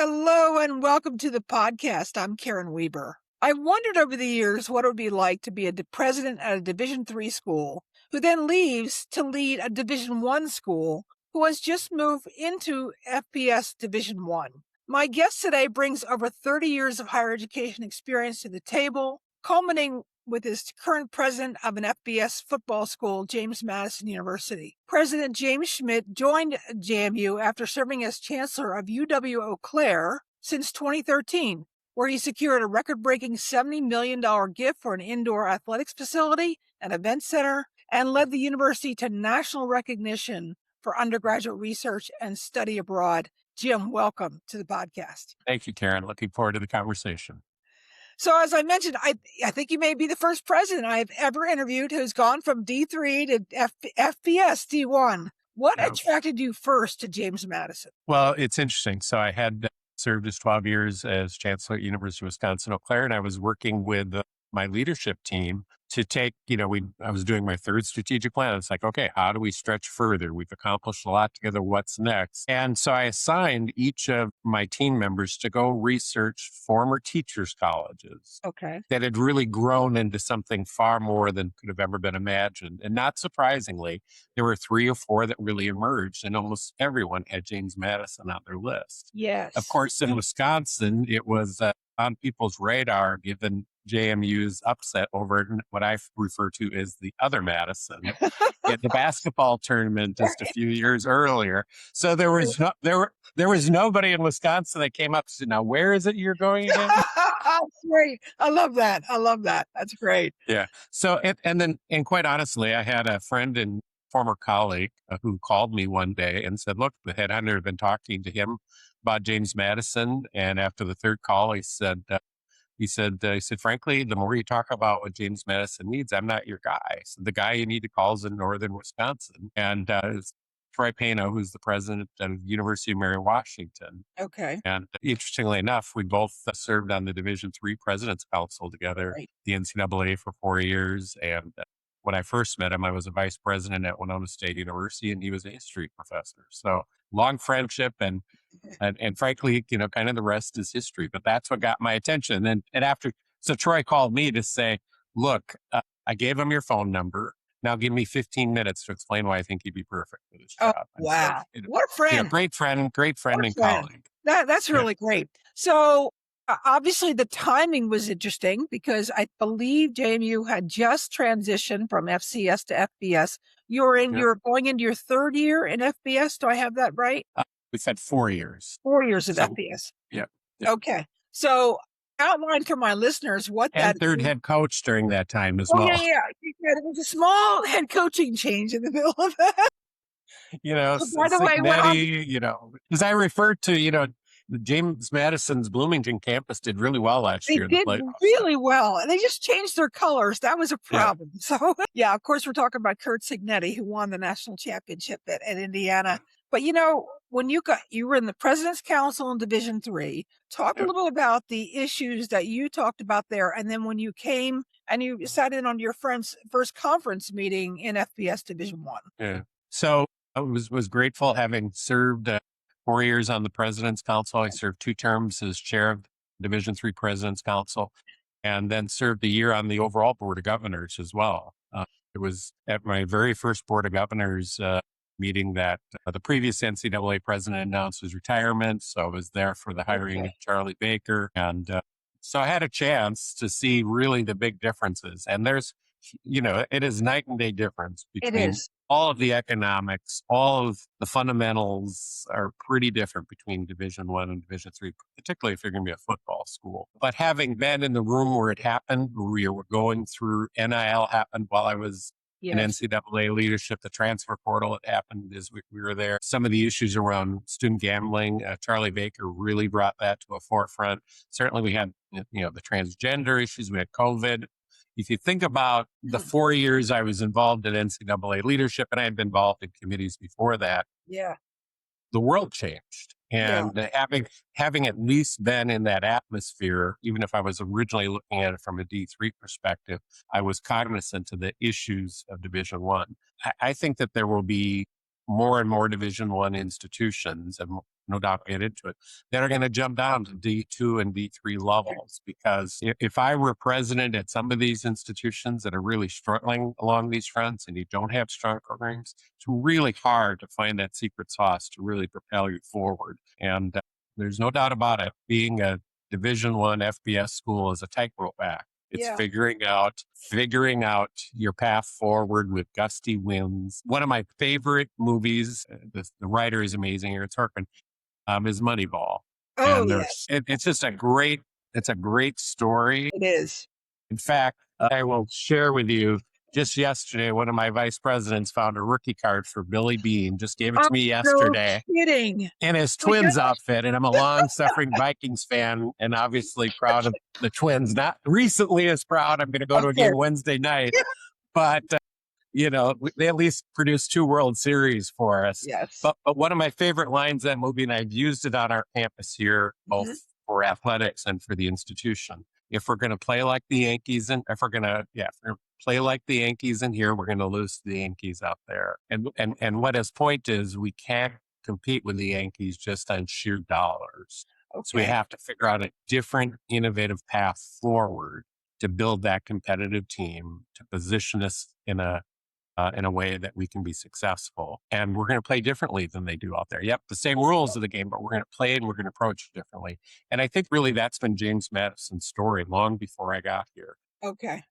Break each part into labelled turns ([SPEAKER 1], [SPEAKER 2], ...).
[SPEAKER 1] Hello and welcome to the podcast. I'm Karen Weber. I wondered over the years what it would be like to be a president at a Division III school who then leaves to lead a Division I school who has just moved into FBS Division I. My guest today brings over 30 years of higher education experience to the table, culminating with his current president of an FBS football school, James Madison University. President James Schmidt joined JMU after serving as chancellor of UW-Eau Claire since 2013, where he secured a record-breaking $70 million gift for an indoor athletics facility, an event center, and led the university to national recognition for undergraduate research and study abroad. Jim, welcome to the podcast.
[SPEAKER 2] Thank you, Karen. Looking forward to the conversation.
[SPEAKER 1] So as I mentioned, I think you may be the first president I've ever interviewed who's gone from D3 to FBS D1. What attracted you first to James Madison?
[SPEAKER 2] Well, it's interesting. So I had served as 12 years as chancellor at University of Wisconsin-Eau Claire, and I was working with my leadership team to take, I was doing my third strategic plan. It's like, okay, how do we stretch further? We've accomplished a lot together. What's next? And so I assigned each of my team members to go research former teachers' colleges that had really grown into something far more than could have ever been imagined. And not surprisingly, there were 3 or 4 that really emerged, and almost everyone had James Madison on their list.
[SPEAKER 1] Yes.
[SPEAKER 2] Of course, in Wisconsin, it was on people's radar given JMU's upset over what I refer to as the other Madison at the basketball tournament just a few years earlier. So there was nobody in Wisconsin that came up and said, "Now where is it you're going again?"
[SPEAKER 1] That's great. I love that. That's great.
[SPEAKER 2] Yeah. So and quite honestly, I had a friend and former colleague who called me one day and said, "Look, the headhunter had been talking to him about James Madison, and after the third call, he said, frankly, the more you talk about what James Madison needs, I'm not your guy. So the guy you need to call is in northern Wisconsin." And it's Troy Pano, who's the president of University of Mary Washington.
[SPEAKER 1] Okay.
[SPEAKER 2] And interestingly enough, we both served on the Division III President's Council together, the NCAA for 4 years. And when I first met him, I was a vice president at Winona State University, and he was a history professor. So long friendship, and frankly, kind of the rest is history. But that's what got my attention. So Troy called me to say, "Look, I gave him your phone number. Now give me 15 minutes to explain why I think he'd be perfect for this job."
[SPEAKER 1] Wow. What a friend.
[SPEAKER 2] Great friend and colleague.
[SPEAKER 1] That's really great. So obviously the timing was interesting because I believe JMU had just transitioned from FCS to FBS. You're going into your third year in FBS. Do I have that right?
[SPEAKER 2] We've had 4 years.
[SPEAKER 1] 4 years of FBS.
[SPEAKER 2] Yeah.
[SPEAKER 1] Okay. So outline for my listeners what that
[SPEAKER 2] third head coach during that time as well.
[SPEAKER 1] Yeah. It was a small head coaching change in the middle of that.
[SPEAKER 2] By the way, as I referred to, James Madison's Bloomington campus did really well last year.
[SPEAKER 1] They did really well, and they just changed their colors. That was a problem. Yeah. So, of course, we're talking about Curt Cignetti, who won the national championship at Indiana. But, when you were in the President's Council in Division III, talk a little bit about the issues that you talked about there. And then when you came and you sat in on your friend's first conference meeting in FBS Division I.
[SPEAKER 2] Yeah. So I was grateful having served 4 years on the President's Council. I served 2 terms as chair of the Division III President's Council, and then served a year on the overall Board of Governors as well. It was at my very first Board of Governors meeting that the previous NCAA president announced his retirement. So I was there for the hiring of Charlie Baker. And so I had a chance to see really the big differences. And there's, it is night and day difference between all of the economics, all of the fundamentals are pretty different between Division I and Division III, particularly if you're going to be a football school. But having been in the room where it happened, where we were going through, NIL happened while I was in NCAA leadership, the transfer portal, it happened as we were there. Some of the issues around student gambling, Charlie Baker really brought that to a forefront. Certainly we had, the transgender issues, we had COVID. If you think about the 4 years I was involved in NCAA leadership, and I had been involved in committees before that, the world changed. And having at least been in that atmosphere, even if I was originally looking at it from a D3 perspective, I was cognizant of the issues of Division I. I think that there will be more and more Division I institutions, and no doubt get into it, that are going to jump down to D2 and D3 levels. Because if I were president at some of these institutions that are really struggling along these fronts and you don't have strong programs, it's really hard to find that secret sauce to really propel you forward. And there's no doubt about it. Being a Division I FBS school is a tightrope act. It's figuring out your path forward with gusty winds. One of my favorite movies, the writer is amazing, Aaron Sorkin, is Moneyball.
[SPEAKER 1] Oh,
[SPEAKER 2] And
[SPEAKER 1] yes.
[SPEAKER 2] it's just a great story.
[SPEAKER 1] It is.
[SPEAKER 2] In fact, I will share with you, just yesterday, one of my vice presidents found a rookie card for Billy Bean, just gave it to me yesterday.
[SPEAKER 1] No kidding.
[SPEAKER 2] In his Twins outfit. And I'm a long-suffering Vikings fan and obviously proud of the Twins. Not recently as proud. I'm going to go to a game Wednesday night. But, they at least produced 2 World Series for us.
[SPEAKER 1] Yes.
[SPEAKER 2] But one of my favorite lines in that movie, and I've used it on our campus here, both for athletics and for the institution. If we're going to play like the Yankees, and if we're going to play like the Yankees in here, we're going to lose to the Yankees out there. And what his point is, we can't compete with the Yankees just on sheer dollars. Okay. So we have to figure out a different, innovative path forward to build that competitive team, to position us in a way that we can be successful. And we're going to play differently than they do out there. Yep, the same rules of the game, but we're going to play and we're going to approach it differently. And I think really that's been James Madison's story long before I got here.
[SPEAKER 1] Okay.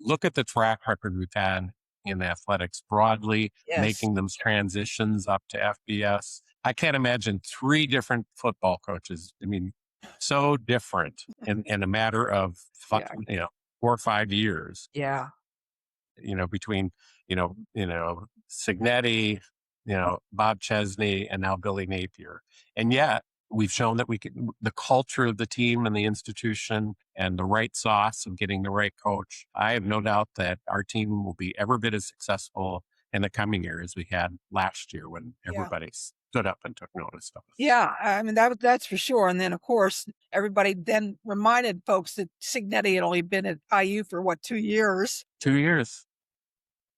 [SPEAKER 2] Look at the track record we've had in athletics broadly, making them transitions up to FBS. I can't imagine 3 different football coaches. I mean, so different in a matter of 4 or 5 years.
[SPEAKER 1] Yeah.
[SPEAKER 2] Between, Signetti, Bob Chesney, and now Billy Napier. And yet we've shown that the culture of the team and the institution and the right sauce of getting the right coach. I have no doubt that our team will be every bit as successful in the coming year as we had last year when everybody stood up and took notice of us.
[SPEAKER 1] Yeah, I mean, that's for sure. And then, of course, everybody then reminded folks that Signetti had only been at IU for 2 years?
[SPEAKER 2] 2 years.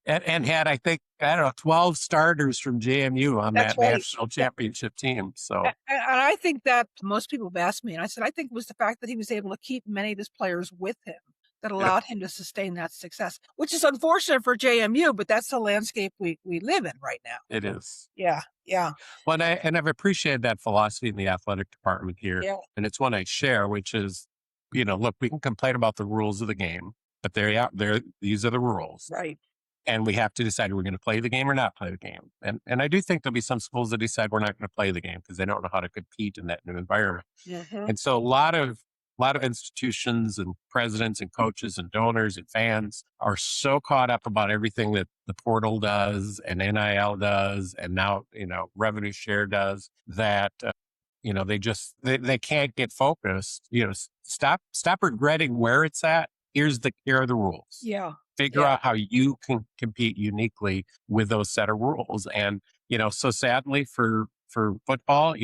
[SPEAKER 2] And had, I think, 12 starters from JMU on that national championship team. So,
[SPEAKER 1] and I think that most people have asked me, and I said, I think it was the fact that he was able to keep many of his players with him that allowed him to sustain that success, which is unfortunate for JMU, but that's the landscape we live in right now.
[SPEAKER 2] It is.
[SPEAKER 1] Yeah.
[SPEAKER 2] Well, I've appreciated that philosophy in the athletic department here.
[SPEAKER 1] Yeah.
[SPEAKER 2] And it's one I share, which is, look, we can complain about the rules of the game, but these are the rules.
[SPEAKER 1] Right.
[SPEAKER 2] And we have to decide we're going to play the game or not play the game. And I do think there'll be some schools that decide we're not going to play the game because they don't know how to compete in that new environment.
[SPEAKER 1] Mm-hmm.
[SPEAKER 2] And so a lot of institutions and presidents and coaches and donors and fans are so caught up about everything that the portal does and NIL does and now, revenue share does that, they can't get focused. Stop regretting where it's at. Here are the rules.
[SPEAKER 1] Yeah.
[SPEAKER 2] Figure out how you can compete uniquely with those set of rules. And, so sadly for football,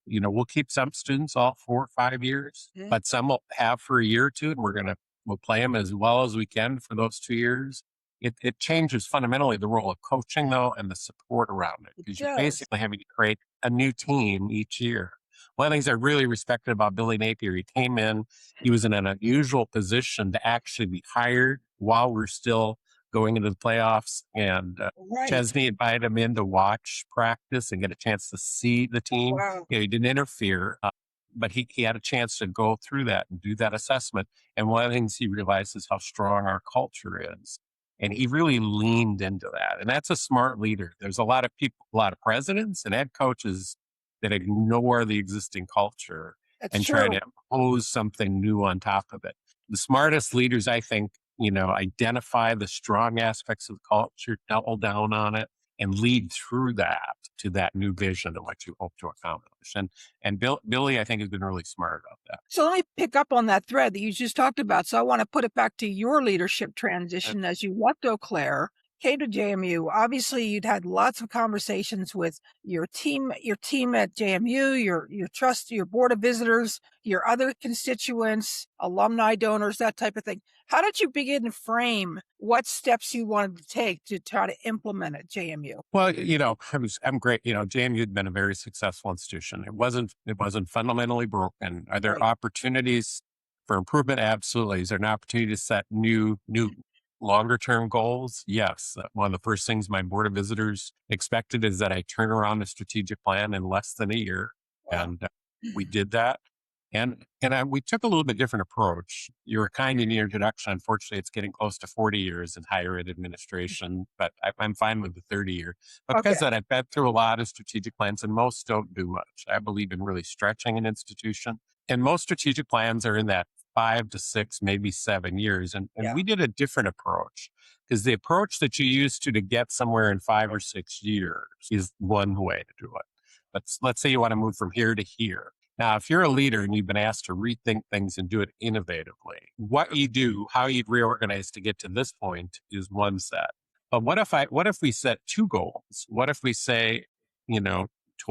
[SPEAKER 2] we'll keep some students all 4 or 5 years, but some will have for a year or 2, and we'll play them as well as we can for those 2 years. It changes fundamentally the role of coaching though, and the support around it, because you're basically having to create a new team each year. One of the things I really respected about Billy Napier, he came in, he was in an unusual position to actually be hired while we're still going into the playoffs. And Chesney invited him in to watch practice and get a chance to see the team.
[SPEAKER 1] Wow.
[SPEAKER 2] He didn't interfere, but he had a chance to go through that and do that assessment. And one of the things he realized is how strong our culture is. And he really leaned into that. And that's a smart leader. There's a lot of people, a lot of presidents and head coaches that ignore the existing culture try to impose something new on top of it. The smartest leaders, I think, identify the strong aspects of the culture, double down on it, and lead through that to that new vision of what you hope to accomplish. And Billy, I think, has been really smart about that.
[SPEAKER 1] So let me pick up on that thread that you just talked about. So I want to put it back to your leadership transition as you left Eau Claire came to JMU, obviously you'd had lots of conversations with your team at JMU, your board of visitors, your other constituents, alumni donors, that type of thing. How did you begin to frame what steps you wanted to take to try to implement at JMU?
[SPEAKER 2] Well, I'm great. JMU had been a very successful institution. It wasn't fundamentally broken. Are there
[SPEAKER 1] Right.
[SPEAKER 2] opportunities for improvement? Absolutely. Is there an opportunity to set new longer term goals? Yes. One of the first things my board of visitors expected is that I turn around a strategic plan in less than a year.
[SPEAKER 1] Wow.
[SPEAKER 2] And we did that. We took a little bit different approach. You were kind in your introduction. Unfortunately, it's getting close to 40 years in higher ed administration, but I'm fine with the 30-year. But
[SPEAKER 1] Okay.
[SPEAKER 2] because of that, I've been through a lot of strategic plans, and most don't do much. I believe in really stretching an institution. And most strategic plans are in that 5 to 6, maybe 7 years. And
[SPEAKER 1] Yeah.
[SPEAKER 2] we did a different approach, because the approach that you used to get somewhere in 5 or 6 years is one way to do it. But let's say you want to move from here to here. Now, if you're a leader and you've been asked to rethink things and do it innovatively, what you do, how you'd reorganize to get to this point is one set. But what if we set two goals? What if we say,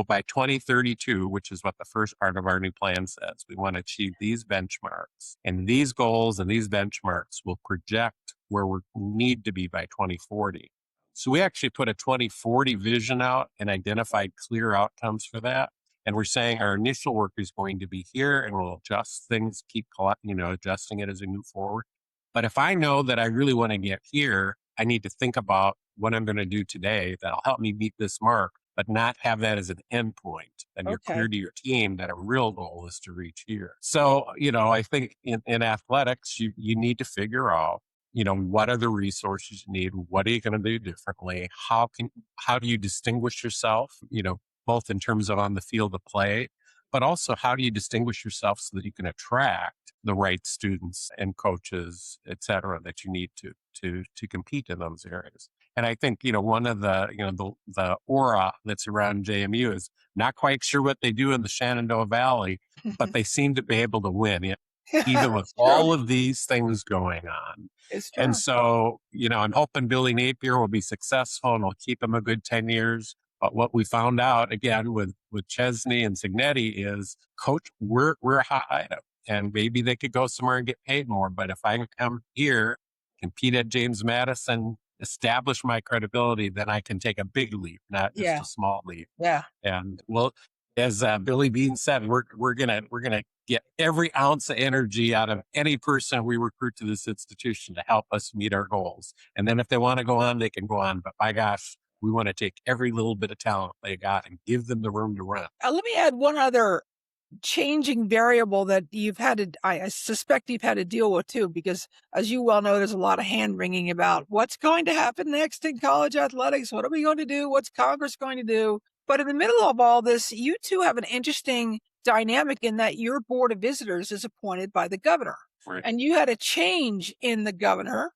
[SPEAKER 2] by 2032, which is what the first part of our new plan says, we want to achieve these benchmarks, and these goals and these benchmarks will project where we need to be by 2040. So we actually put a 2040 vision out and identified clear outcomes for that. And we're saying our initial work is going to be here, and we'll adjust things, keep adjusting it as we move forward. But if I know that I really want to get here, I need to think about what I'm going to do today that'll help me meet this mark, but not have that as an end point. And you're
[SPEAKER 1] Okay.
[SPEAKER 2] clear to your team that a real goal is to reach here. So, I think in athletics, you need to figure out, what are the resources you need? What are you going to do differently? How do you distinguish yourself, both in terms of on the field of play, but also how do you distinguish yourself so that you can attract the right students and coaches, et cetera, that you need to compete in those areas. And I think, one of the aura that's around JMU is not quite sure what they do in the Shenandoah Valley, but they seem to be able to win, even with
[SPEAKER 1] It's true.
[SPEAKER 2] all of these things going on.
[SPEAKER 1] It's
[SPEAKER 2] And
[SPEAKER 1] true.
[SPEAKER 2] so, I'm hoping Billy Napier will be successful and we'll keep him a good 10 years. But what we found out again with Chesney and Signetti is, coach, we're a hot item, and maybe they could go somewhere and get paid more. But if I can come here, compete at James Madison, establish my credibility, then I can take a big leap, not just
[SPEAKER 1] Yeah.
[SPEAKER 2] a small leap.
[SPEAKER 1] Yeah.
[SPEAKER 2] And well, as Billy Bean said, we're gonna get every ounce of energy out of any person we recruit to this institution to help us meet our goals. And then if they want to go on, they can go on. But my gosh, we want to take every little bit of talent they got and give them the room to run.
[SPEAKER 1] Let me add one other changing variable that I suspect you've had to deal with too, because as you well know, there's a lot of hand wringing about what's going to happen next in college athletics. What are we going to do? What's Congress going to do? But in the middle of all this, you two have an interesting dynamic in that your board of visitors is appointed by the governor.
[SPEAKER 2] Right.
[SPEAKER 1] And you had a change in the governor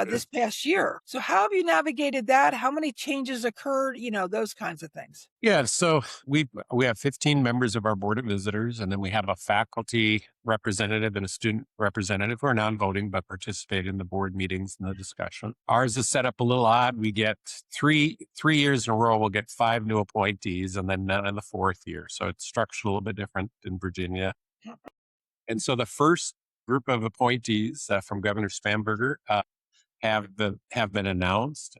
[SPEAKER 1] this past year. So how have you navigated that? How many changes occurred? Those kinds of things.
[SPEAKER 2] Yeah, so we have 15 members of our board of visitors, and then we have a faculty representative and a student representative who are non-voting but participate in the board meetings and the discussion. Ours is set up a little odd. We get three years in a row, we'll get 5 new appointees, and then none in the 4th year. So it's structured a little bit different in Virginia. And so the first group of appointees from Governor Spamberger have been announced.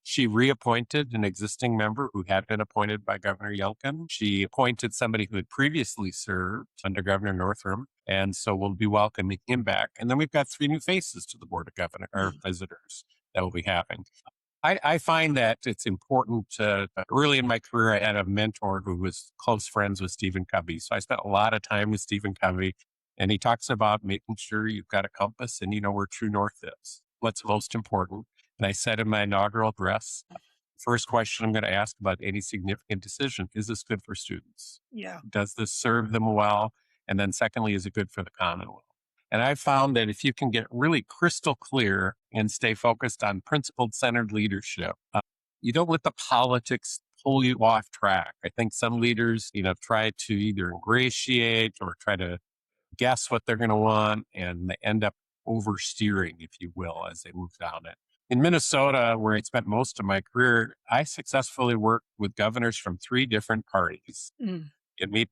[SPEAKER 2] She reappointed an existing member who had been appointed by Governor Youngkin. She appointed somebody who had previously served under Governor Northam, and so we'll be welcoming him back. And then we've got 3 new faces to the Board of Governor or visitors that we'll be having. I find that it's important to, early in my career, I had a mentor who was close friends with Stephen Covey. So I spent a lot of time with Stephen Covey, and he talks about making sure you've got a compass and you know where true north is. What's most important. And I said in my inaugural address, first question I'm going to ask about any significant decision, is this good for students?
[SPEAKER 1] Yeah.
[SPEAKER 2] Does this serve them well? And then secondly, is it good for the Commonwealth? And I found that if you can get really crystal clear and stay focused on principled centered leadership, you don't let the politics pull you off track. I think some leaders, try to either ingratiate or try to guess what they're going to want, and they end up oversteering, if you will, as they move down it. In Minnesota, where I spent most of my career, I successfully worked with governors from 3 different parties.
[SPEAKER 1] Mm.
[SPEAKER 2] And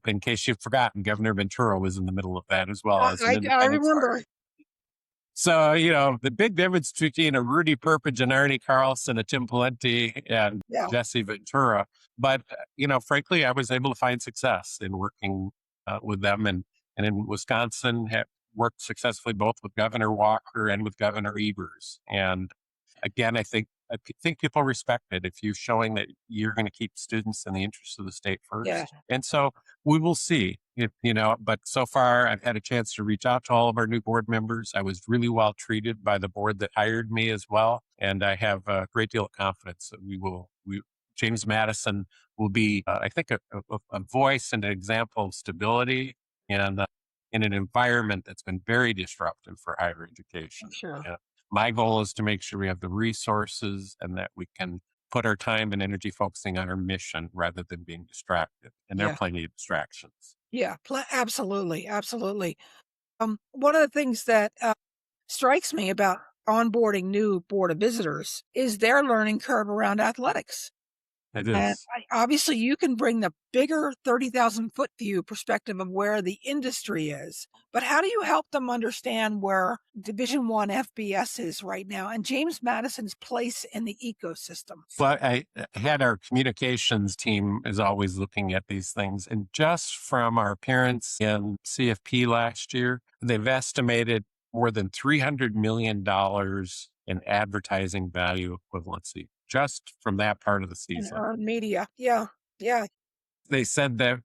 [SPEAKER 2] in case you've forgotten, Governor Ventura was in the middle of that as well as an
[SPEAKER 1] I
[SPEAKER 2] independent
[SPEAKER 1] remember.
[SPEAKER 2] So, the big difference between a Rudy Perpich and Arnie Carlson, a Tim Pawlenty and
[SPEAKER 1] Yeah.
[SPEAKER 2] Jesse Ventura. But, frankly, I was able to find success in working with them. And in Wisconsin, have worked successfully both with Governor Walker and with Governor Evers. And again, I think people respect it if you're showing that you're going to keep students in the interest of the state
[SPEAKER 1] Yeah.
[SPEAKER 2] first. And so we will see if, but so far I've had a chance to reach out to all of our new board members. I was really well treated by the board that hired me as well. And I have a great deal of confidence that James Madison will be, I think, a voice and an example of stability and in an environment that's been very disruptive for higher education.
[SPEAKER 1] Sure.
[SPEAKER 2] My goal is to make sure we have the resources and that we can put our time and energy focusing on our mission rather than being distracted. And there are
[SPEAKER 1] Yeah.
[SPEAKER 2] plenty of distractions.
[SPEAKER 1] Yeah. Absolutely. Absolutely. One of the things that strikes me about onboarding new Board of Visitors is their learning curve around athletics.
[SPEAKER 2] It
[SPEAKER 1] And
[SPEAKER 2] is.
[SPEAKER 1] obviously, you can bring the bigger 30,000-foot view perspective of where the industry is. But how do you help them understand where Division I FBS is right now and James Madison's place in the ecosystem?
[SPEAKER 2] Well, I had our communications team is always looking at these things. And just from our appearance in CFP last year, they've estimated more than $300 million in advertising value equivalency just from that part of the
[SPEAKER 1] In
[SPEAKER 2] season.
[SPEAKER 1] earned media. Yeah. Yeah.
[SPEAKER 2] They said that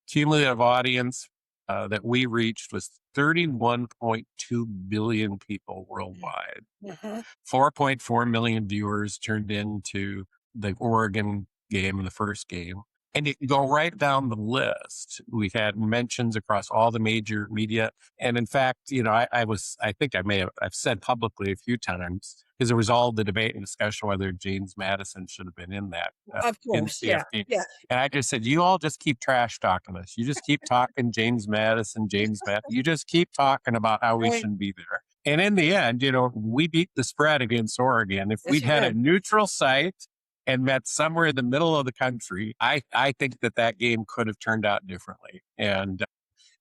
[SPEAKER 2] cumulative audience that we reached was 31.2 billion people worldwide.
[SPEAKER 1] Mhm.
[SPEAKER 2] 4.4 million viewers turned into the Oregon game in the first game. And you can go right down the list. We had mentions across all the major media. And in fact, I think I've said publicly a few times, because there was all the debate and discussion whether James Madison should have been in that,
[SPEAKER 1] Of
[SPEAKER 2] in
[SPEAKER 1] course. Yeah.
[SPEAKER 2] CFP.
[SPEAKER 1] Yeah.
[SPEAKER 2] And I just said, you all just keep trash talking us. You just keep talking James Madison. You just keep talking about how we
[SPEAKER 1] Right.
[SPEAKER 2] shouldn't be there. And in the end, we beat the spread against Oregon. If
[SPEAKER 1] Yes,
[SPEAKER 2] we'd
[SPEAKER 1] you
[SPEAKER 2] had a
[SPEAKER 1] did.
[SPEAKER 2] neutral site and met somewhere in the middle of the country, I think that game could have turned out differently. And I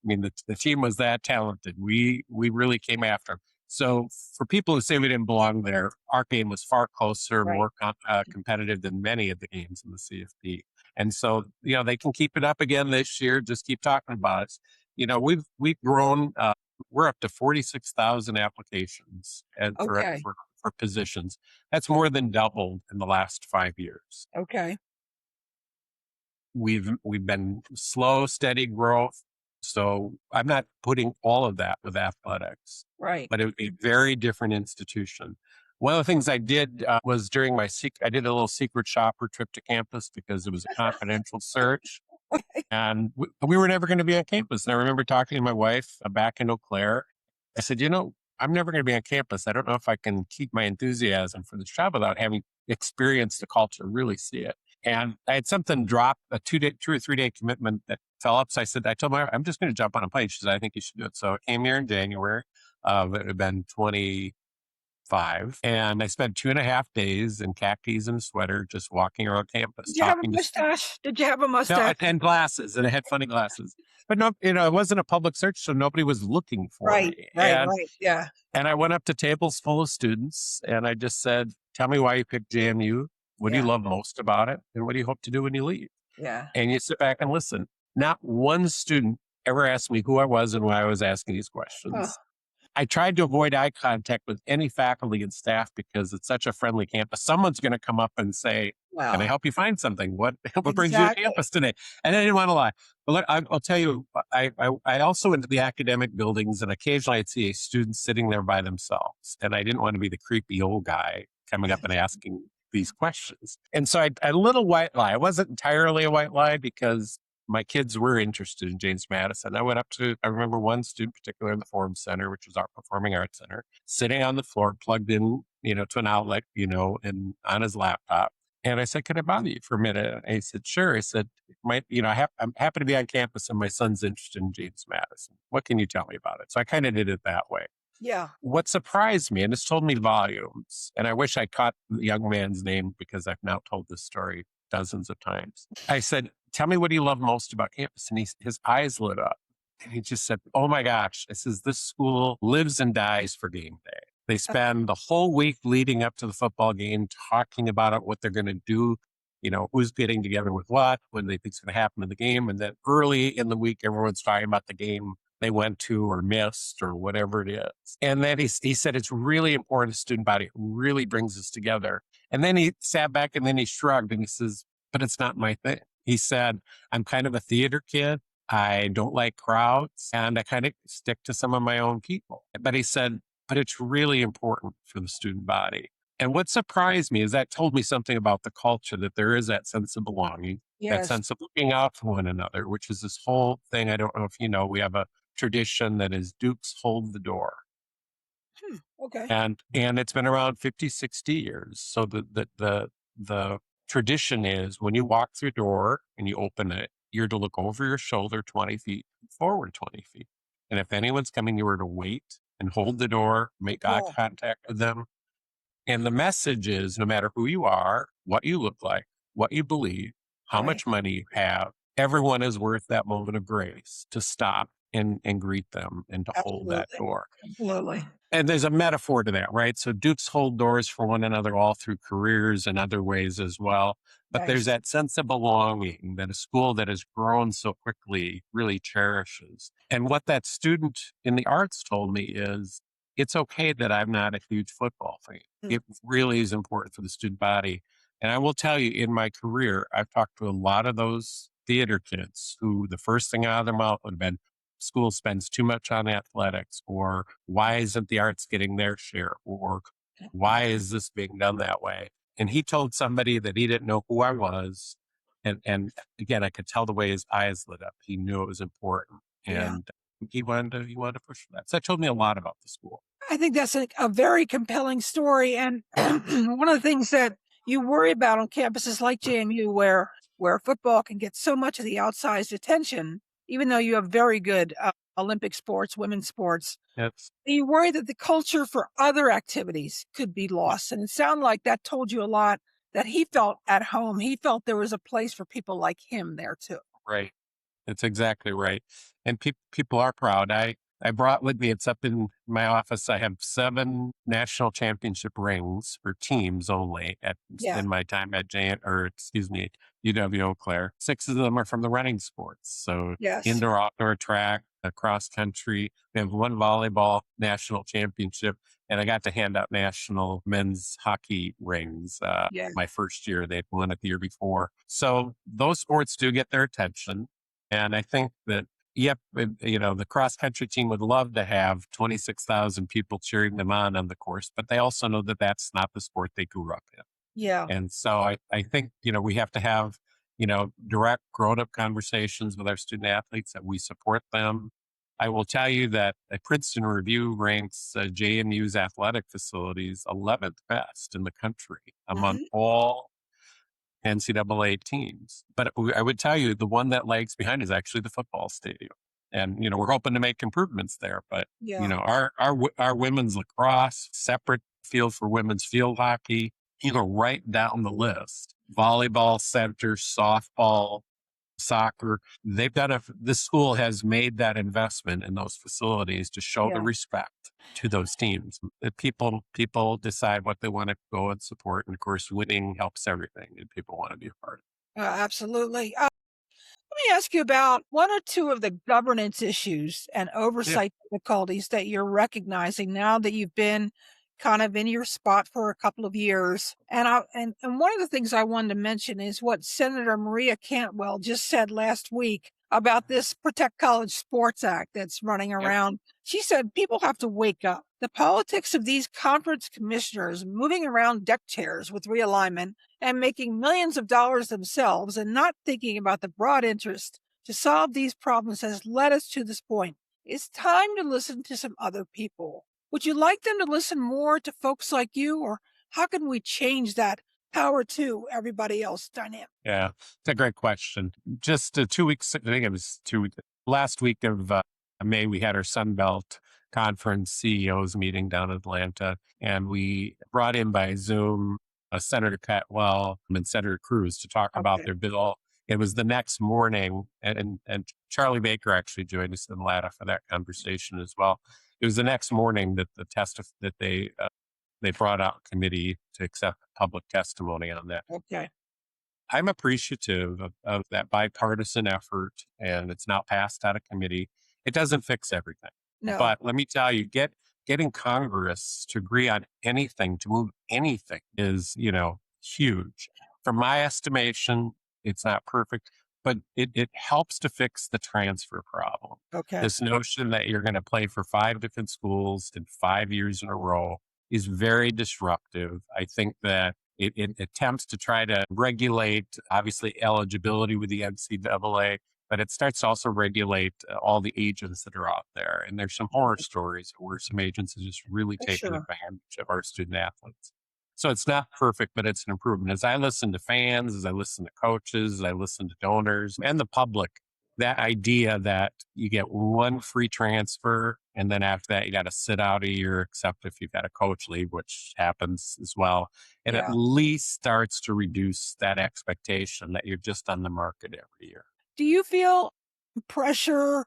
[SPEAKER 2] mean, the team was that talented. We really came after them. So for people who say we didn't belong there, our game was far closer,
[SPEAKER 1] Right.
[SPEAKER 2] more competitive than many of the games in the CFP. And so, they can keep it up again this year. Just keep talking about it. We've grown. We're up to 46,000 applications
[SPEAKER 1] Okay.
[SPEAKER 2] for positions. That's more than doubled in the last 5 years.
[SPEAKER 1] Okay.
[SPEAKER 2] We've been slow, steady growth. So I'm not putting all of that with athletics,
[SPEAKER 1] Right.
[SPEAKER 2] but it would be a very different institution. One of the things I did was during I did a little secret shopper trip to campus because it was a confidential search. And we were never going to be on campus. And I remember talking to my wife back in Eau Claire. I said, I'm never going to be on campus. I don't know if I can keep my enthusiasm for this job without having experienced the culture, really see it. And I had something drop, a 2 or 3 day commitment that fell up. So I told my wife, I'm just going to jump on a plane. She said, I think you should do it. So I came here in January. It had been 25. And I spent 2.5 days in khakis and a sweater, just walking around campus.
[SPEAKER 1] Did you have a
[SPEAKER 2] talking to
[SPEAKER 1] mustache? Did you have a
[SPEAKER 2] No,
[SPEAKER 1] mustache?
[SPEAKER 2] and glasses, and I had funny glasses. But no, it wasn't a public search, so nobody was looking for
[SPEAKER 1] Right.
[SPEAKER 2] me.
[SPEAKER 1] Right. Right. Yeah.
[SPEAKER 2] And I went up to tables full of students, and I just said, "Tell me why you picked JMU. What do you
[SPEAKER 1] Yeah.
[SPEAKER 2] love most about it, and what do you hope to do when you leave?"
[SPEAKER 1] Yeah.
[SPEAKER 2] And you sit back and listen. Not one student ever asked me who I was and why I was asking these questions.
[SPEAKER 1] Huh.
[SPEAKER 2] I tried to avoid eye contact with any faculty and staff because it's such a friendly campus. Someone's going to come up and say, "Can I
[SPEAKER 1] Well,
[SPEAKER 2] help you find something? What brings you to
[SPEAKER 1] exactly.
[SPEAKER 2] campus today?" And I didn't want to lie. But look, I'll tell you, I also went to the academic buildings, and occasionally I'd see a student sitting there by themselves. And I didn't want to be the creepy old guy coming up and asking these questions. And so I little white lie. It wasn't entirely a white lie because my kids were interested in James Madison. I remember one student in particular in the Forum Center, which was our performing arts center, sitting on the floor, plugged in, to an outlet, and on his laptop. And I said, "Can I bother you for a minute?" And he said, "Sure." I said, I'm happy to be on campus and my son's interested in James Madison. What can you tell me about it?" So I kind of did it that way.
[SPEAKER 1] Yeah.
[SPEAKER 2] What surprised me, and this told me volumes, and I wish I caught the young man's name because I've now told this story dozens of times. I said, "Tell me what you love most about campus." And his eyes lit up. And he just said, "Oh my gosh," this school lives and dies for game day. They spend the whole week leading up to the football game talking about it, what they're going to do, who's getting together with what they think's going to happen in the game. And then early in the week, everyone's talking about the game they went to or missed or whatever it is. And then he said, it's really important to student body. It really brings us together. And then he sat back and then he shrugged and he says, but it's not my thing. He said, I'm kind of a theater kid. I don't like crowds and I kind of stick to some of my own people. But he said, but it's really important for the student body. And what surprised me is that told me something about the culture, that there is that sense of belonging, that
[SPEAKER 1] Yes.
[SPEAKER 2] sense of looking out for one another, which is this whole thing. I don't know if you know, we have a tradition that is Dukes hold the door.
[SPEAKER 1] Okay.
[SPEAKER 2] And it's been around 50, 60 years. So the tradition is when you walk through a door and you open it, you're to look over your shoulder 20 feet, forward 20 feet. And if anyone's coming, you are to wait and hold the door, make eye contact with them. And the message is no matter who you are, what you look like, what you believe, how much money you have, everyone is worth that moment of grace to stop and greet them and to hold that door.
[SPEAKER 1] Absolutely.
[SPEAKER 2] And there's a metaphor to that, right? So Dukes hold doors for one another all through careers and other ways as well. But there's that sense of belonging that a school that has grown so quickly really cherishes. And what that student in the arts told me is, it's okay that I'm not a huge football fan. It really is important for the student body. And I will tell you, in my career, I've talked to a lot of those theater kids who the first thing out of their mouth would have been, school spends too much on athletics, or why isn't the arts getting their share, or why is this being done that way? And he told somebody that he didn't know who I was. And again, I could tell the way his eyes lit up. He knew it was important. And he wanted to push for that. So that told me a lot about the school.
[SPEAKER 1] I think that's a very compelling story. And one of the things that you worry about on campuses like JMU, where football can get so much of the outsized attention, even though you have very good Olympic sports, women's sports, you worry that the culture for other activities could be lost. And it sounded like that told you a lot, that he felt at home. He felt there was a place for people like him there too.
[SPEAKER 2] Right. That's exactly right. And people are proud. I brought with me, it's up in my office, I have 7 national championship rings for teams only in my time at UW Eau Claire. 6 of them are from the running sports. So indoor, outdoor track, cross country. We have 1 volleyball national championship. And I got to hand out national men's hockey rings my first year. They'd won it the year before. So those sports do get their attention. And I think that, the cross country team would love to have 26,000 people cheering them on the course, but they also know that that's not the sport they grew up in.
[SPEAKER 1] Yeah.
[SPEAKER 2] And so I think, we have to have, direct grown up conversations with our student athletes, that we support them. I will tell you that a Princeton Review ranks JMU's athletic facilities 11th best in the country among all NCAA teams. But I would tell you the one that lags behind is actually the football stadium. And, we're hoping to make improvements there. But, our women's lacrosse, separate field for women's field hockey, right down the list. Volleyball, center, softball, soccer. This school has made that investment in those facilities to show the respect to those teams. That people decide what they want to go and support. And of course, winning helps everything, and people want to be a part of it.
[SPEAKER 1] Absolutely. Let me ask you about 1 or 2 of the governance issues and oversight difficulties that you're recognizing now that you've been kind of in your spot for a couple of years. And one of the things I wanted to mention is what Senator Maria Cantwell just said last week about this Protect College Sports Act that's running around. She said people have to wake up. The politics of these conference commissioners moving around deck chairs with realignment and making millions of dollars themselves and not thinking about the broad interest to solve these problems has led us to this point. It's time to listen to some other people. Would you like them to listen more to folks like you, or how can we change that power to everybody else dynamic?
[SPEAKER 2] Yeah, it's a great question. Just 2 weeks, I think it was 2 weeks, last week of May, we had our Sun Belt conference CEOs meeting down in Atlanta, and we brought in by Zoom Senator Cantwell and Senator Cruz to talk about
[SPEAKER 1] Okay.
[SPEAKER 2] their bill. It was the next morning, and Charlie Baker actually joined us in Atlanta for that conversation as well. It was the next morning that they brought out committee to accept public testimony on that.
[SPEAKER 1] Okay.
[SPEAKER 2] I'm appreciative of that bipartisan effort, and it's now passed out of committee. It doesn't fix everything,
[SPEAKER 1] No.
[SPEAKER 2] but let me tell you, getting Congress to agree on anything, to move anything, is huge. From my estimation, it's not perfect, but it helps to fix the transfer problem.
[SPEAKER 1] Okay.
[SPEAKER 2] This notion that you're going to play for 5 different schools in 5 years in a row is very disruptive. I think that it attempts to try to regulate, obviously, eligibility with the NCAA, but it starts to also regulate all the agents that are out there. And there's some horror stories where some agents are just really taking
[SPEAKER 1] Sure.
[SPEAKER 2] advantage of our student athletes. So it's not perfect, but it's an improvement. As I listen to fans, as I listen to coaches, as I listen to donors and the public, that idea that you get one free transfer and then after that you got to sit out a year, except if you've got a coach leave, which happens as well. And at
[SPEAKER 1] Yeah.
[SPEAKER 2] least starts to reduce that expectation that you're just on the market every year.
[SPEAKER 1] Do you feel pressure?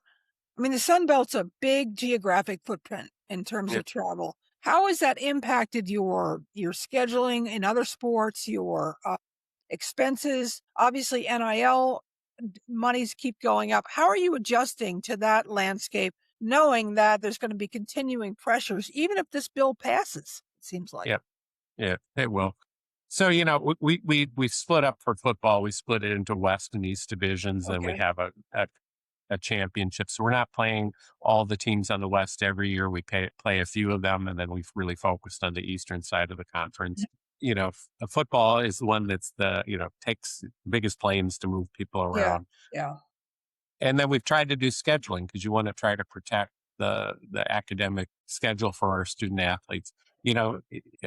[SPEAKER 1] I mean, the Sun Belt's a big geographic footprint in terms
[SPEAKER 2] Yeah.
[SPEAKER 1] of travel. How has that impacted your scheduling in other sports, your expenses? Obviously, NIL monies keep going up. How are you adjusting to that landscape, knowing that there's going to be continuing pressures, even if this bill passes? It seems like.
[SPEAKER 2] Yeah. Yeah, it will. So, we split up for football. We split it into West and East divisions, and we
[SPEAKER 1] Okay.
[SPEAKER 2] have a championship. So we're not playing all the teams on the West every year. We play a few of them, and then we've really focused on the Eastern side of the conference. Football is the one that's takes the biggest planes to move people
[SPEAKER 1] Yeah.
[SPEAKER 2] around.
[SPEAKER 1] Yeah.
[SPEAKER 2] And then we've tried to do scheduling because you want to try to protect the academic schedule for our student athletes.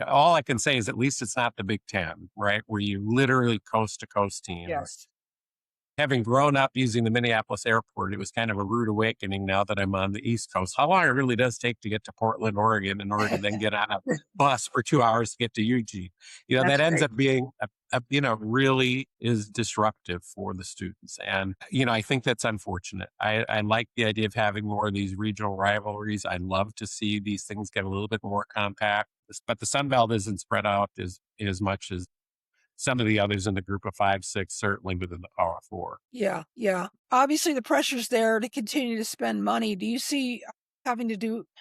[SPEAKER 2] All I can say is at least it's not the Big Ten, right? Where you literally coast to coast teams.
[SPEAKER 1] Yes.
[SPEAKER 2] Having grown up using the Minneapolis airport, it was kind of a rude awakening now that I'm on the East Coast. How long it really does take to get to Portland, Oregon, in order to then get on a bus for 2 hours to get to Eugene.
[SPEAKER 1] That's
[SPEAKER 2] That ends
[SPEAKER 1] great.
[SPEAKER 2] up being, really is disruptive for the students. And, I think that's unfortunate. I like the idea of having more of these regional rivalries. I'd love to see these things get a little bit more compact, but the Sun Belt isn't spread out as much as some of the others in the group of 5, 6, certainly within the Power 4.
[SPEAKER 1] Yeah, yeah. Obviously, the pressure's there to continue to spend money. Do you see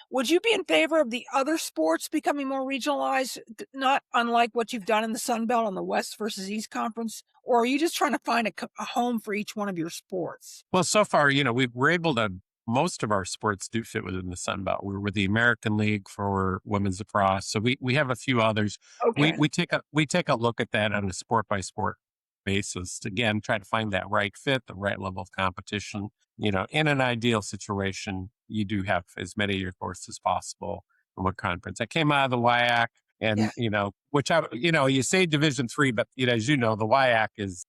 [SPEAKER 1] would you be in favor of the other sports becoming more regionalized, not unlike what you've done in the Sun Belt on the West versus East Conference? Or are you just trying to find a home for each one of your sports?
[SPEAKER 2] Well, so far, we're able to, most of our sports do fit within the Sun Belt. We're with the American League for women's lacrosse. So we have a few others.
[SPEAKER 1] Okay.
[SPEAKER 2] We take a look at that on a sport by sport basis. Again, try to find that right fit, the right level of competition. In an ideal situation, you do have as many of your courses as possible from a conference. I came out of the WIAC and,
[SPEAKER 1] Yeah.
[SPEAKER 2] you say Division III, but, as the WIAC is,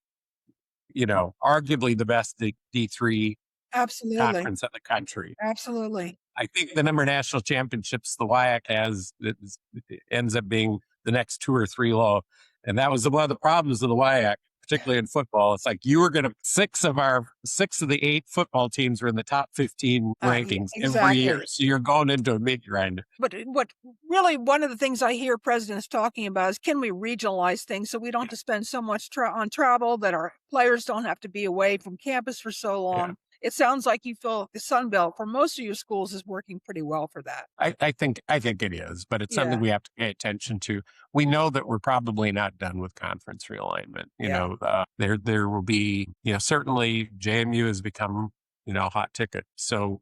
[SPEAKER 2] arguably the best D3
[SPEAKER 1] Absolutely.
[SPEAKER 2] conference in the country.
[SPEAKER 1] Absolutely.
[SPEAKER 2] I think the number of national championships the WIAC has it ends up being the next 2 or 3 low. And that was one of the problems of the WIAC, particularly in football. It's like you were going to 6 of the 8 football teams were in the top 15
[SPEAKER 1] Yeah,
[SPEAKER 2] rankings every year.
[SPEAKER 1] exactly.
[SPEAKER 2] So you're going into a mid grind.
[SPEAKER 1] But what really one of the things I hear presidents talking about is, can we regionalize things so we don't have to spend so much on travel, that our players don't have to be away from campus for so long?
[SPEAKER 2] Yeah.
[SPEAKER 1] It sounds like you feel the Sun Belt for most of your schools is working pretty well for that.
[SPEAKER 2] I think it is, but it's something
[SPEAKER 1] Yeah.
[SPEAKER 2] we have to pay attention to. We know that we're probably not done with conference realignment.
[SPEAKER 1] Yeah.
[SPEAKER 2] There will be, certainly JMU has become, a hot ticket. So,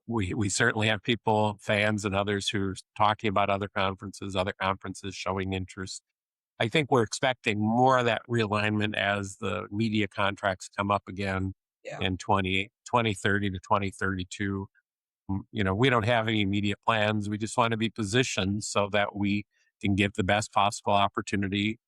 [SPEAKER 2] we certainly have people, fans and others who are talking about other conferences showing interest. I think we're expecting more of that realignment as the media contracts come up again
[SPEAKER 1] Yeah.
[SPEAKER 2] in 2030 to 2032. We don't have any immediate plans. We just want to be positioned so that we can give the best possible opportunity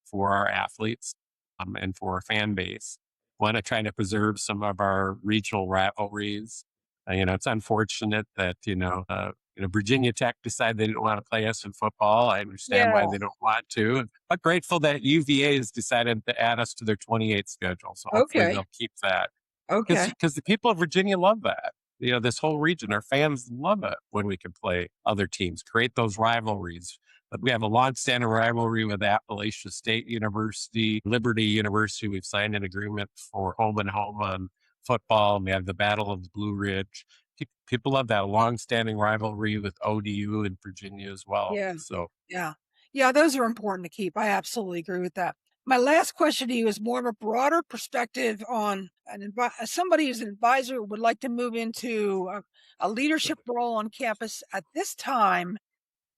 [SPEAKER 2] for our athletes and for our fan base. Want to try to preserve some of our regional rivalries. It's unfortunate that, Virginia Tech decided they didn't want to play us in football. I understand
[SPEAKER 1] Yeah.
[SPEAKER 2] why they don't want to, but grateful that UVA has decided to add us to their 28 schedule. So hopefully
[SPEAKER 1] Okay.
[SPEAKER 2] they'll keep that
[SPEAKER 1] Okay.
[SPEAKER 2] because the people of Virginia love that. This whole region, our fans love it when we can play other teams, create those rivalries. But we have a long-standing rivalry with Appalachian State University, Liberty University. We've signed an agreement for home and home on football, and we have the Battle of the Blue Ridge. People love that long-standing rivalry with ODU in Virginia as well.
[SPEAKER 1] Yeah.
[SPEAKER 2] So
[SPEAKER 1] Yeah. Yeah, those are important to keep. I absolutely agree with that. My last question to you is more of a broader perspective on somebody who's an advisor who would like to move into a leadership role on campus at this time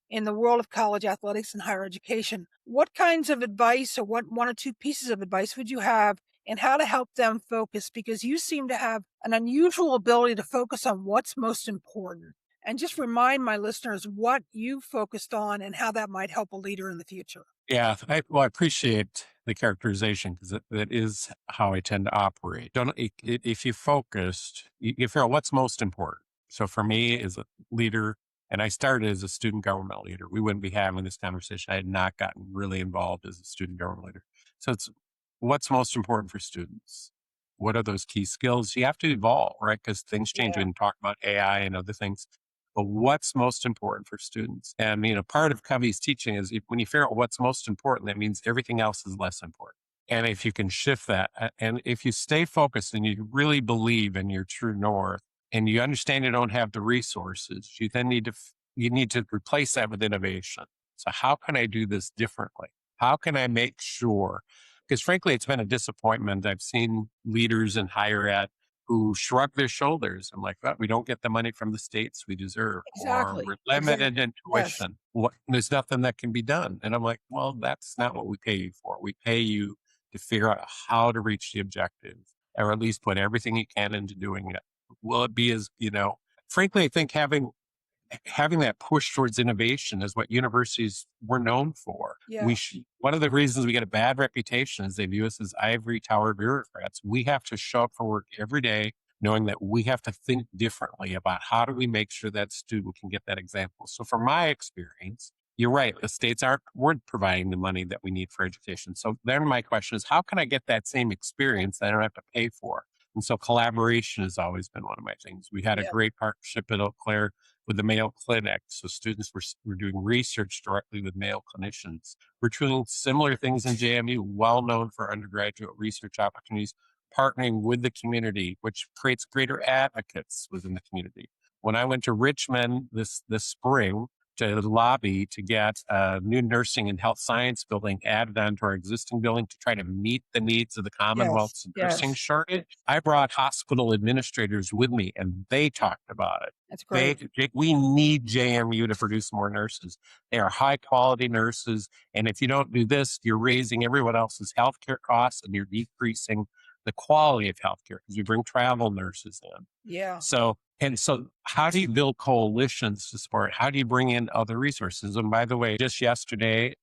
[SPEAKER 1] in the world of college athletics and higher education. What kinds of advice or what one or two pieces of advice would you have and how to help them focus? Because you seem to have an unusual ability to focus on what's most important. And just remind my listeners what you focused on and how that might help a leader in the future.
[SPEAKER 2] yeah, I appreciate the characterization because that is how I tend to operate. Don't if you focused, you figure out what's most important. So for me as a leader, and I started as a student government leader, we wouldn't be having this conversation. I had not gotten really involved as a student government leader. So it's what's most important for students. What are those key skills? You have to evolve, right? Because things change.
[SPEAKER 1] Yeah,
[SPEAKER 2] We can talk about AI and other things. But what's most important for students? And, part of Covey's teaching is when you figure out what's most important, that means everything else is less important. And if you can shift that, and if you stay focused and you really believe in your true north, and you understand you don't have the resources, you then you need to replace that with innovation. So how can I do this differently? How can I make sure? Because frankly, it's been a disappointment. I've seen leaders in higher ed who shrug their shoulders. I'm like, well, we don't get the money from the states we deserve, or
[SPEAKER 1] exactly.
[SPEAKER 2] we're
[SPEAKER 1] Exactly.
[SPEAKER 2] limited in
[SPEAKER 1] Yes.
[SPEAKER 2] tuition. There's nothing that can be done. And I'm like, well, that's not what we pay you for. We pay you to figure out how to reach the objective, or at least put everything you can into doing it. Will it be frankly, I think having that push towards innovation is what universities were known for.
[SPEAKER 1] Yeah.
[SPEAKER 2] One of the reasons we get a bad reputation is they view us as ivory tower bureaucrats. We have to show up for work every day knowing that we have to think differently about how do we make sure that student can get that example. So from my experience, you're right, the states weren't providing the money that we need for education. So then my question is, how can I get that same experience that I don't have to pay for? And so collaboration has always been one of my things. We had a
[SPEAKER 1] Yeah.
[SPEAKER 2] great partnership at Eau Claire with the Mayo Clinic. So students were doing research directly with Mayo clinicians. We're doing similar things in JMU, well known for undergraduate research opportunities, partnering with the community, which creates greater advocates within the community. When I went to Richmond this spring to lobby to get a new nursing and health science building added onto our existing building to try to meet the needs of the
[SPEAKER 1] Yes.
[SPEAKER 2] Commonwealth's nursing
[SPEAKER 1] Yes.
[SPEAKER 2] shortage, I brought hospital administrators with me and they talked about it.
[SPEAKER 1] That's great.
[SPEAKER 2] We need JMU to produce more nurses. They are high quality nurses. And if you don't do this, you're raising everyone else's healthcare costs and you're decreasing the quality of healthcare because we bring travel nurses in.
[SPEAKER 1] Yeah.
[SPEAKER 2] So how do you build coalitions to support? How do you bring in other resources? And by the way, just yesterday,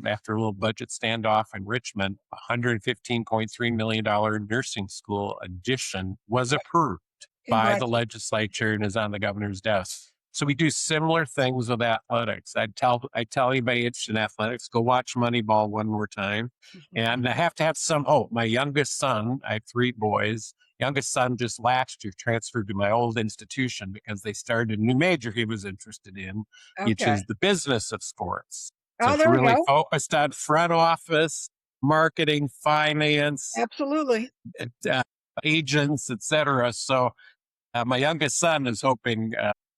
[SPEAKER 2] after a little budget standoff in Richmond, $115.3 million nursing school addition was approved by the
[SPEAKER 1] Congratulations.
[SPEAKER 2] legislature and is on the governor's desk. So we do similar things with athletics. I tell anybody interested in athletics, go watch Moneyball one more time. And I have to have my youngest son, I have 3 boys. Youngest son just last year transferred to my old institution because they started a new major he was interested in, which
[SPEAKER 1] Okay.
[SPEAKER 2] is the business of sports. So
[SPEAKER 1] Oh,
[SPEAKER 2] it's
[SPEAKER 1] there we
[SPEAKER 2] really
[SPEAKER 1] go.
[SPEAKER 2] focused on front office, marketing, finance,
[SPEAKER 1] Absolutely.
[SPEAKER 2] uh, agents, etc. So my youngest son is hoping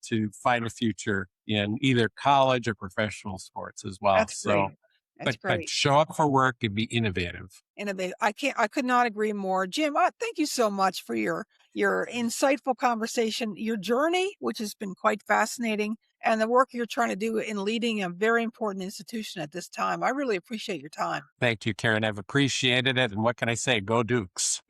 [SPEAKER 2] to find a future in either college or professional sports as well.
[SPEAKER 1] That's
[SPEAKER 2] So,
[SPEAKER 1] great. That's
[SPEAKER 2] but
[SPEAKER 1] great.
[SPEAKER 2] show up for work and be innovative.
[SPEAKER 1] Innovative. I could not agree more. Jim, thank you so much for your insightful conversation, your journey, which has been quite fascinating, and the work you're trying to do in leading a very important institution at this time. I really appreciate your time.
[SPEAKER 2] Thank you, Karen. I've appreciated it. And what can I say? Go Dukes.